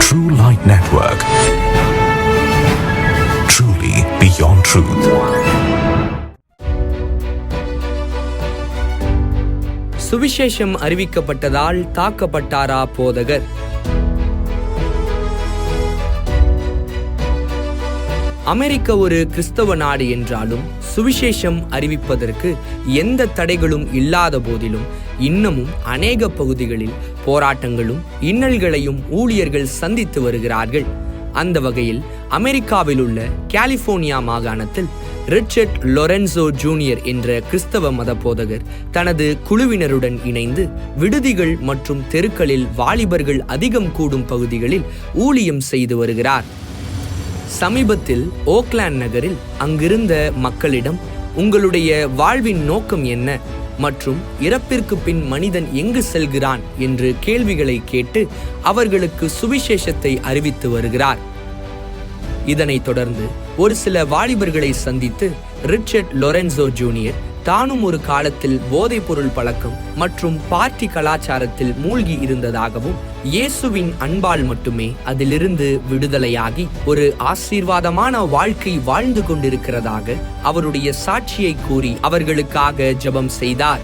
True Light Network. Truly beyond truth. சுவிசேஷம் அறிவிக்கப்பட்டதால் தாக்கப்பட்டாரா போதகர்? America ஒரு கிறிஸ்தவ நாடு என்றாலும் சுவிசேஷம் அறிவிப்பதற்கு எந்த தடைகளும் இல்லாத போதிலும் இன்னமும் அநேக பகுதிகளில் போராட்டங்களும் இன்னல்களையும் ஊழியர்கள் சந்தித்து வருகிறார்கள். அந்த வகையில் அமெரிக்காவில் உள்ள கலிபோர்னியா மாகாணத்தில் ரிச்சர்ட் லொரென்சோ ஜூனியர் என்ற கிறிஸ்தவ மத போதகர் தனது குழுவினருடன் இணைந்து விடுதிகள் மற்றும் தெருக்களில் வாலிபர்கள் அதிகம் கூடும் பகுதிகளில் ஊழியம் செய்து வருகிறார். சமீபத்தில் ஓக்லாந்து நகரில் அங்கிருந்த மக்களிடம் உங்களுடைய வாழ்வின் நோக்கம் என்ன மற்றும் இறப்பிற்கு பின் மனிதன் எங்கு செல்கிறான் என்று கேள்விகளை கேட்டு அவர்களுக்கு சுவிசேஷத்தை அறிவித்து வருகிறார். இதனைத் தொடர்ந்து ஒரு சில வாலிபர்களை சந்தித்து ரிச்சர்ட் லொரென்சோ ஜூனியர் தானும் ஒரு காலத்தில் போதைப் பொருள் பழக்கம் மற்றும் பார்ட்டி கலாச்சாரத்தில் மூழ்கி இருந்ததாகவும் இயேசுவின் அன்பால் மட்டுமே அதிலிருந்து விடுதலையாகி ஒரு ஆசீர்வாதமான வாழ்க்கை வாழ்ந்து கொண்டிருக்கிறதாக அவருடைய சாட்சியை கூறி அவர்களுக்காக ஜெபம் செய்தார்.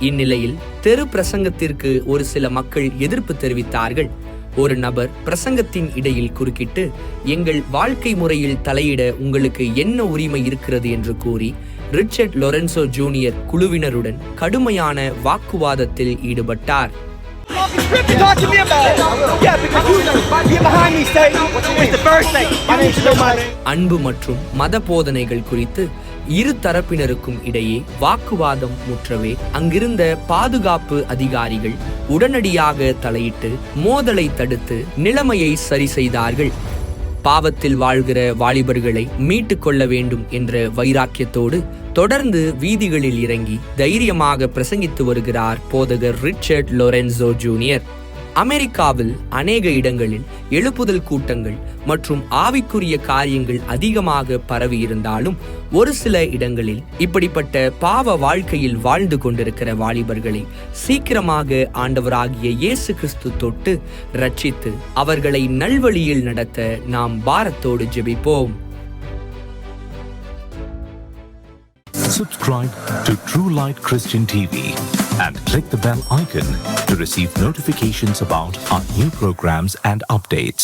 இந்நிலையில் தெரு பிரசங்கத்திற்கு ஒரு சில மக்கள் எதிர்ப்பு தெரிவித்தார்கள். ஒரு நபர் பிரசங்கத்தின் இடையில் குறுக்கிட்டு, எங்கள் வாழ்க்கை முறையில் தலையிட உங்களுக்கு என்ன உரிமை இருக்கிறது என்று கூறி ரிச்சர்ட் லொரென்சோ ஜூனியர் குழுவினருடன் கடுமையான வாக்குவாதத்தில் ஈடுபட்டார். அன்பு மற்றும் மத போதனைகள் குறித்து இரு தரப்பினருக்கும் இடையே வாக்குவாதம் முற்றவே அங்கிருந்த பாதுகாப்பு அதிகாரிகள் உடனடியாக தலையிட்டு மோதலை தடுத்து நிலைமையை சரி செய்தார்கள். பாவத்தில் வாழ்கிற வாலிபர்களை மீட்டு கொள்ள வேண்டும் என்ற வைராக்கியத்தோடு தொடர்ந்து வீதிகளில் இறங்கி தைரியமாக பிரசங்கித்து வருகிறார் போதகர் ரிச்சர்ட் லொரென்சோ ஜூனியர். அமெரிக்காவில் அநேக இடங்களில் எழுப்புதல் கூட்டங்கள் மற்றும் ஆவிக்குரிய காரியங்கள் அதிகமாக பரவி இருந்தாலும் ஒரு சில இடங்களில் இப்படிப்பட்ட பாவ வாழ்க்கையில் வாழ்ந்து கொண்டிருக்கிற வாலிபர்களை சீக்கிரமாக ஆண்டவராகிய இயேசு கிறிஸ்து தொட்டு ரட்சித்து அவர்களை நல்வழியில் நடத்த நாம் பாரத்தோடு ஜெபிப்போம். Subscribe to True Light Christian TV and click the bell icon to receive notifications about our new programs and updates.